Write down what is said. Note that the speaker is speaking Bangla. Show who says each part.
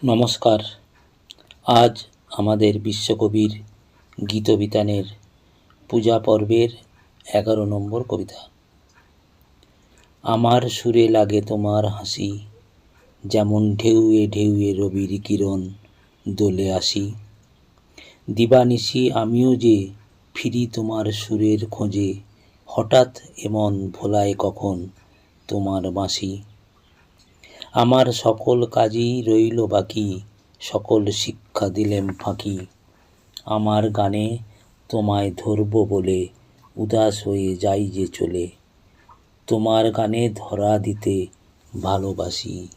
Speaker 1: নমস্কার। আজ আমাদের বিশ্বকবির গীতবিতানের পূজা পর্বের 11 নম্বর কবিতা। আমার সুরে লাগে তোমার হাসি, যেমন ঢেউয়ে ঢেউয়ে রবির কিরণ দোলে আসি। দিবানিশি আমিও যে ফিরি তোমার সুরের খোঁজে, হঠাৎ এমন ভোলায় কখন তোমার বাঁশি। আমার সকল কাজই রইল বাকি, সকল শিক্ষা দিলেম ফাঁকি। আমার গানে তোমায় ধরব বলে উদাস হয়ে যাই যে চলে, তোমার গানে ধরা দিতে ভালোবাসি।